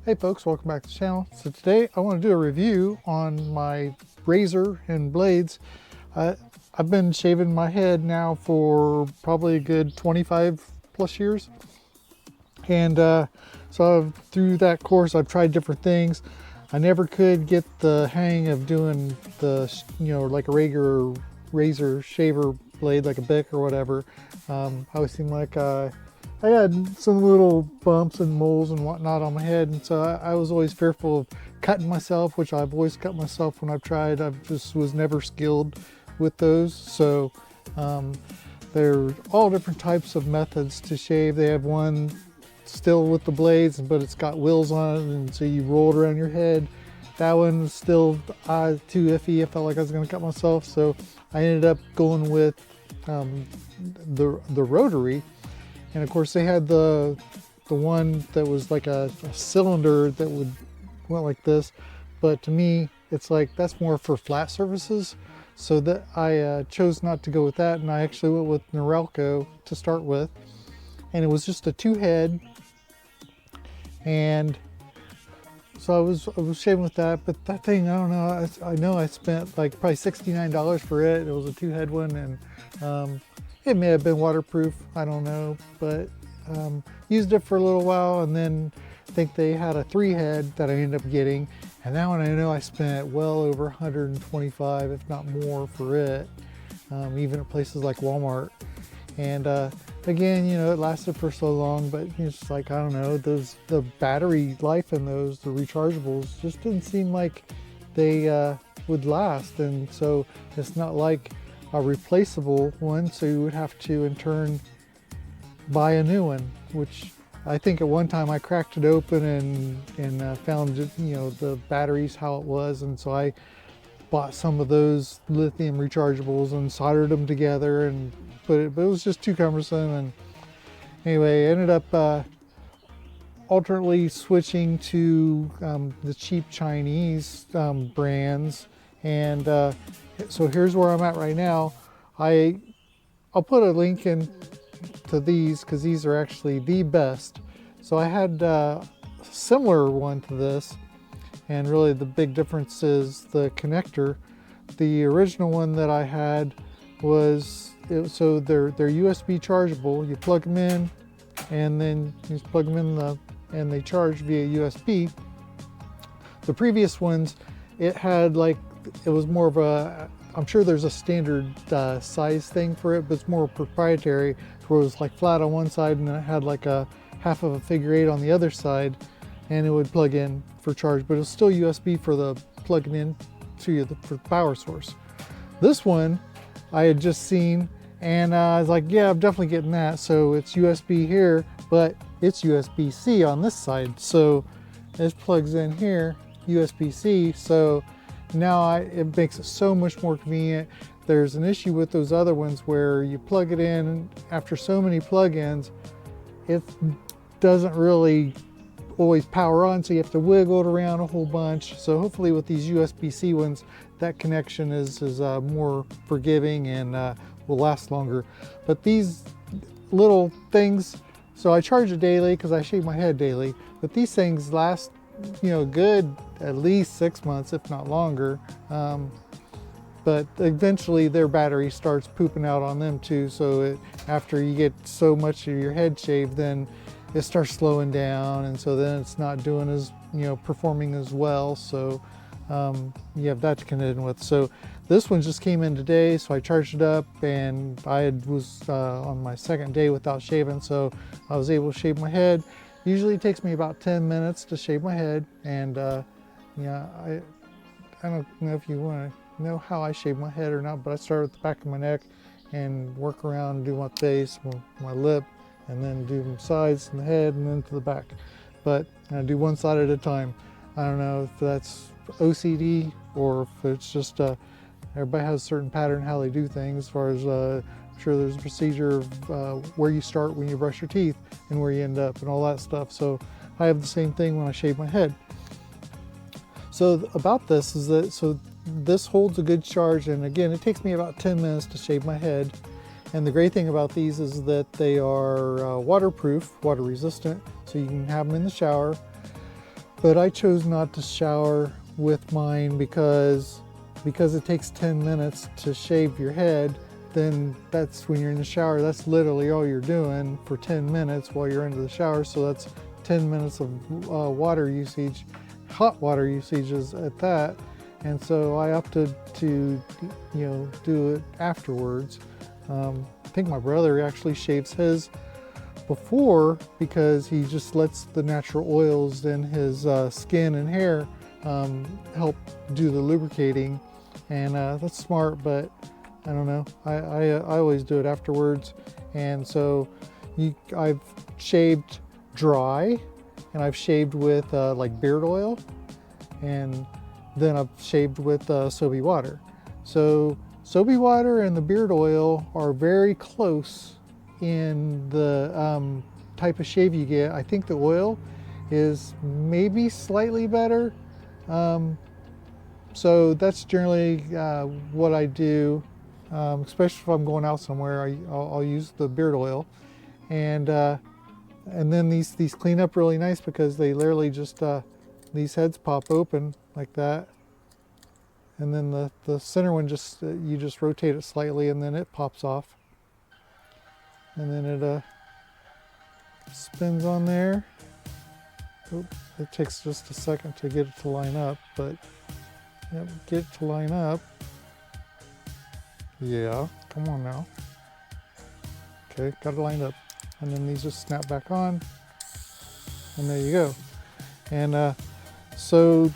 Hey folks, welcome back to the channel. So today I want to do a review on my razor and blades. I've been shaving my head now for probably a good 25 plus years. And so through that course I've tried different things. I never could get the hang of doing the, like a regular razor shaver blade, like a Bic or whatever. I always seemed like I had some little bumps and moles and whatnot on my head, and so I was always fearful of cutting myself, which I've always cut myself when I've tried. I just was never skilled with those. So there are all different types of methods to shave. They have one still with the blades, but it's got wheels on it, and so you roll it around your head. That one's still too iffy. I felt like I was going to cut myself, so I ended up going with the rotary. And of course they had the one that was like a cylinder that went like this, but to me it's like that's more for flat surfaces, so that I chose not to go with that, and I actually went with Norelco to start with, and it was just a two head. And so I was shaving with that, but that thing, I don't know, I know I spent like probably $69 for it. It was a two head one, and it may have been waterproof, I don't know, but used it for a little while, and then I think they had a three head that I ended up getting, and that one I know I spent well over 125, if not more, for it, even at places like Walmart. And again, it lasted for so long, but it's just like, I don't know, the battery life in those, the rechargeables, just didn't seem like they would last. And so it's not like a replaceable one, so you would have to in turn buy a new one, which I think at one time I cracked it open and found the batteries how it was, and so I bought some of those lithium rechargeables and soldered them together and put it, but it was just too cumbersome. And anyway, I ended up alternately switching to the cheap Chinese brands. And so here's where I'm at right now. I'll put a link in to these because these are actually the best. So I had a similar one to this, and really the big difference is the connector. The original one that I had was, so they're USB chargeable. You plug them in, and then you just plug them in and they charge via USB. The previous ones, it had like, it was more of a, I'm sure there's a standard size thing for it, but it's more proprietary, where it was like flat on one side and then it had like a half of a figure eight on the other side, and it would plug in for charge, but it was still USB for the plugging in to for the power source. This one I had just seen, and I was like, yeah, I'm definitely getting that. So it's USB here, but it's USB-C on this side. So this plugs in here, USB-C. So now it makes it so much more convenient. There's an issue with those other ones where you plug it in, and after so many plug-ins, it doesn't really always power on, so you have to wiggle it around a whole bunch. So hopefully with these USB-C ones, that connection is more forgiving and will last longer. But these little things, so I charge it daily because I shave my head daily, but these things last good at least 6 months, if not longer. But eventually their battery starts pooping out on them too. So after you get so much of your head shaved, then it starts slowing down, and so then it's not doing as, performing as well. So you have that to contend with. So this one just came in today, so I charged it up, and I was on my second day without shaving, so I was able to shave my head. Usually it takes me about 10 minutes to shave my head, and yeah, I don't know if you want to know how I shave my head or not, but I start at the back of my neck and work around and do my face, my lip, and then do the sides and the head, and then to the back. But I do one side at a time. I don't know if that's OCD or if it's just everybody has a certain pattern how they do things. As far as I'm sure there's a procedure of where you start when you brush your teeth and where you end up and all that stuff. So I have the same thing when I shave my head. So about this is that, so this holds a good charge, and again, it takes me about 10 minutes to shave my head. And the great thing about these is that they are waterproof, water resistant, so you can have them in the shower. But I chose not to shower with mine because it takes 10 minutes to shave your head. Then that's when you're in the shower, that's literally all you're doing for 10 minutes while you're under the shower. So that's 10 minutes of water usage, hot water usage is at that. And so I opted to, do it afterwards. I think my brother actually shaves his before because he just lets the natural oils in his skin and hair help do the lubricating. And that's smart, but I don't know. I always do it afterwards. And so I've shaved dry, and I've shaved with like beard oil, and then I've shaved with soapy water. So soapy water and the beard oil are very close in the type of shave you get. I think the oil is maybe slightly better. So that's generally what I do, especially if I'm going out somewhere. I'll use the beard oil, and then these clean up really nice because they literally just these heads pop open like that, and then the center one just you just rotate it slightly and then it pops off, and then it spins on there. Oops, it takes just a second to get it to line up, but yep, get it to line up. Yeah, come on now. Okay, got it lined up. And then these just snap back on, and there you go. And so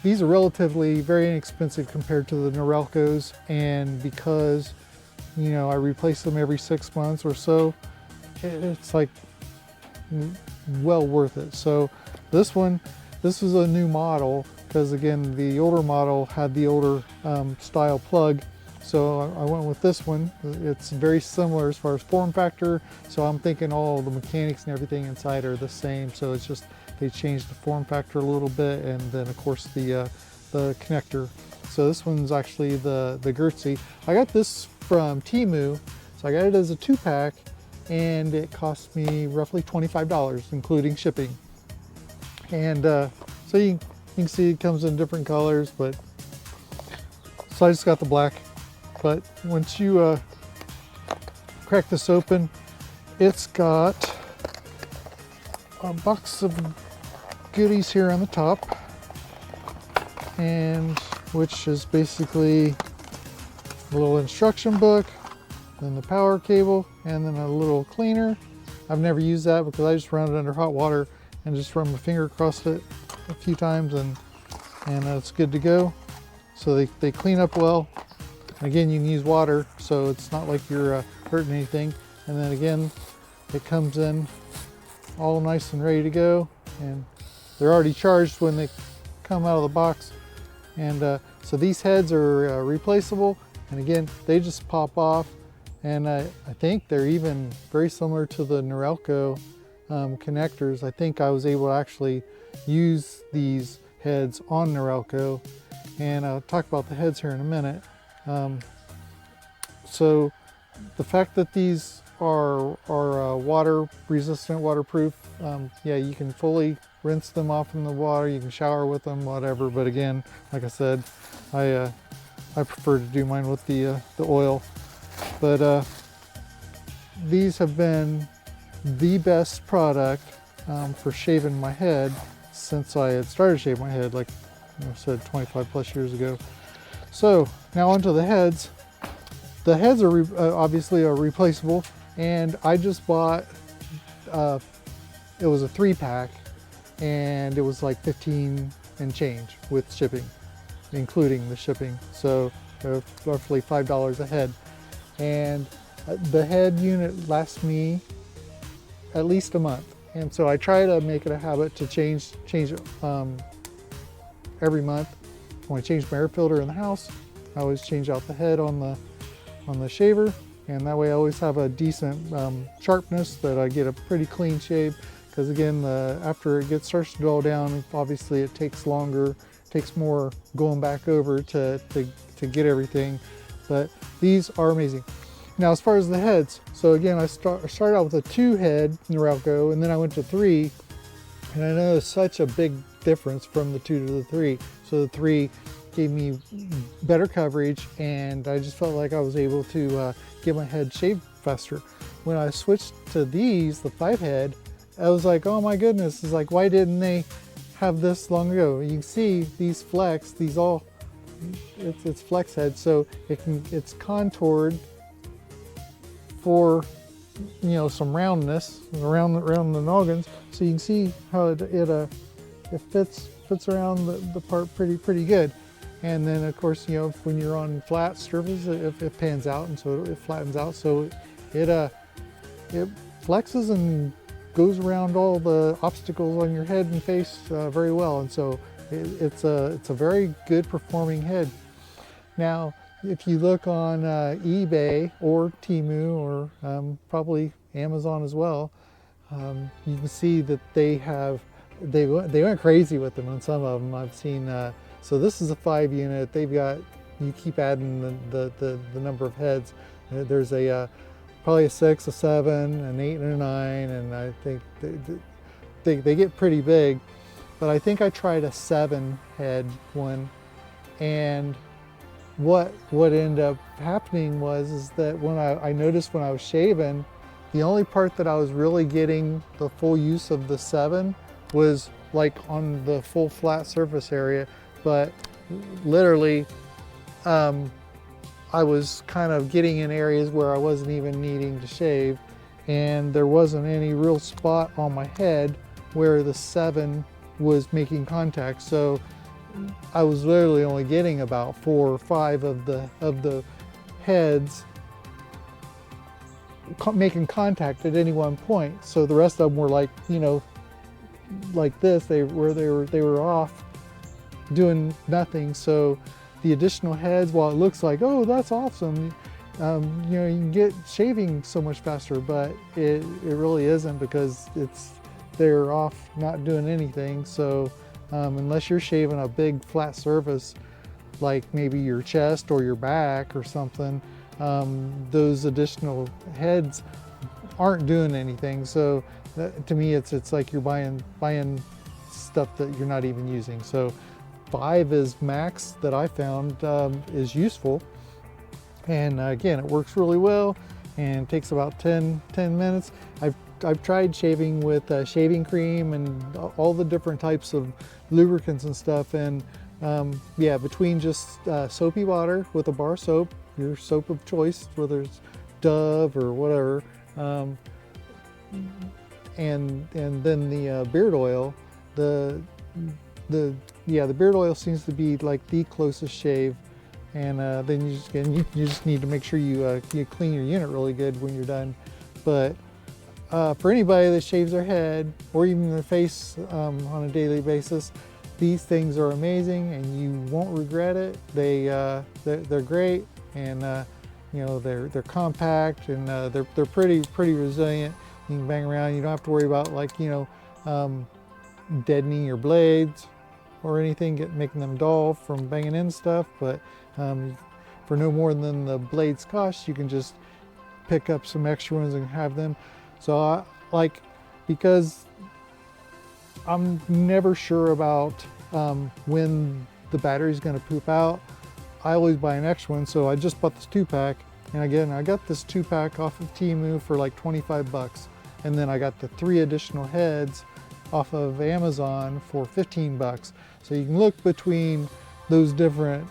these are relatively very inexpensive compared to the Norelcos, and because I replace them every 6 months or so, it's like well worth it. So this is a new model because again the older model had the older style plug. So I went with this one. It's very similar as far as form factor. So I'm thinking all the mechanics and everything inside are the same. So it's just they changed the form factor a little bit, and then of course the connector. So this one's actually the Gertzy. I got this from Temu. So I got it as a 2-pack, and it cost me roughly $25, including shipping. And so you can see it comes in different colors, but so I just got the black. But once you crack this open, it's got a box of goodies here on the top, and which is basically a little instruction book, then the power cable, and then a little cleaner. I've never used that because I just run it under hot water and just run my finger across it a few times, and it's good to go. So they clean up well. Again, you can use water, so it's not like you're hurting anything. And then again, it comes in all nice and ready to go, and they're already charged when they come out of the box. And so these heads are replaceable, and again, they just pop off. And I think they're even very similar to the Norelco connectors. I think I was able to actually use these heads on Norelco, and I'll talk about the heads here in a minute. So the fact that these are water resistant, waterproof, yeah, you can fully rinse them off in the water, you can shower with them, whatever. But again, like I said, I prefer to do mine with the oil. But these have been the best product for shaving my head since I had started shaving my head, like I said, 25 plus years ago. So now onto the heads. The heads are obviously are replaceable, and I just bought, it was a 3-pack, and it was like 15 and change with shipping, including the shipping. So roughly $5 a head. And the head unit lasts me at least a month. And so I try to make it a habit to change it every month. When I change my air filter in the house, I always change out the head on the shaver, and that way I always have a decent sharpness, that I get a pretty clean shave. Because again, after it starts to dull down, obviously it takes longer, takes more going back over to get everything. But these are amazing. Now as far as the heads, so again I started out with a 2-head Norelco, and then I went to 3. And I know it's such a big difference from the 2 to the 3. So the 3 gave me better coverage, and I just felt like I was able to get my head shaved faster. When I switched to these, the 5 head, I was like, oh my goodness, it's like, why didn't they have this long ago? You can see these flex, these all, it's flex head, so it's contoured for, you know, some roundness around the noggins. So you can see how it fits around the part pretty good. And then of course, you know, when you're on flat surface, it pans out, and so it flattens out. So it flexes and goes around all the obstacles on your head and face very well. And so it's a very good performing head. Now, if you look on eBay or Temu or probably Amazon as well, you can see that they went crazy with them on some of them. I've seen. So this is a 5 unit. They've got, you keep adding the number of heads. There's a probably a 6, a 7, an 8, and a 9, and I think they get pretty big. But I think I tried a 7 head one, and what ended up happening is that when I noticed when I was shaving, the only part that I was really getting the full use of the 7 was like on the full flat surface area, but literally I was kind of getting in areas where I wasn't even needing to shave, and there wasn't any real spot on my head where the 7 was making contact. So I was literally only getting about 4 or 5 of the heads making contact at any one point. So the rest of them were like, you know, like this. They were off doing nothing. So the additional heads, while it looks like, oh, that's awesome, you know, you can get shaving so much faster, but it really isn't, because they're off not doing anything. So unless you're shaving a big flat surface like maybe your chest or your back or something, those additional heads aren't doing anything. So to me, it's like you're buying stuff that you're not even using. So 5 is max that I found is useful. And again, it works really well and takes about 10 minutes. I've tried shaving with shaving cream and all the different types of lubricants and stuff, and yeah, between just soapy water with a bar soap, your soap of choice, whether it's Dove or whatever, and then the beard oil, the beard oil seems to be like the closest shave. And then you just need to make sure you clean your unit really good when you're done. But for anybody that shaves their head or even their face on a daily basis, these things are amazing, and you won't regret it. They're great, and you know, they're compact, and they're pretty resilient. You can bang around. You don't have to worry about, like, you know, deadening your blades or anything, making them dull from banging in stuff. But for no more than the blades cost, you can just pick up some extra ones and have them. So because I'm never sure about when the battery's going to poop out, I always buy an extra one. So I just bought this 2-pack, and again, I got this 2-pack off of Temu for like 25 bucks, and then I got the 3 additional heads off of Amazon for 15 bucks. So you can look between those different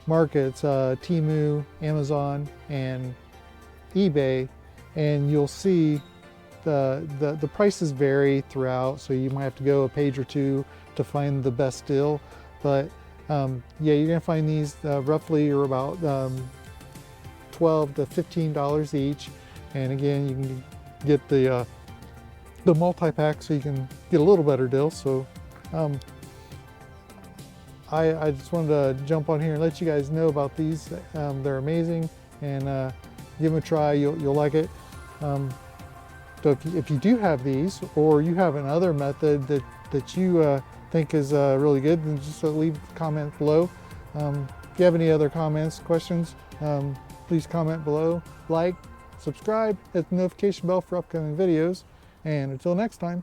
markets, Temu, Amazon, and eBay, and you'll see the prices vary throughout. So you might have to go a page or two to find the best deal. But yeah, you're gonna find these roughly are about $12 to $15 each. And again, you can get the multi-pack, so you can get a little better deal. So I just wanted to jump on here and let you guys know about these. They're amazing, and give them a try. You'll like it. So if you do have these, or you have another method that you think is really good, then just leave a comment below. If you have any other comments, questions, please comment below. Like, subscribe, hit the notification bell for upcoming videos, and until next time.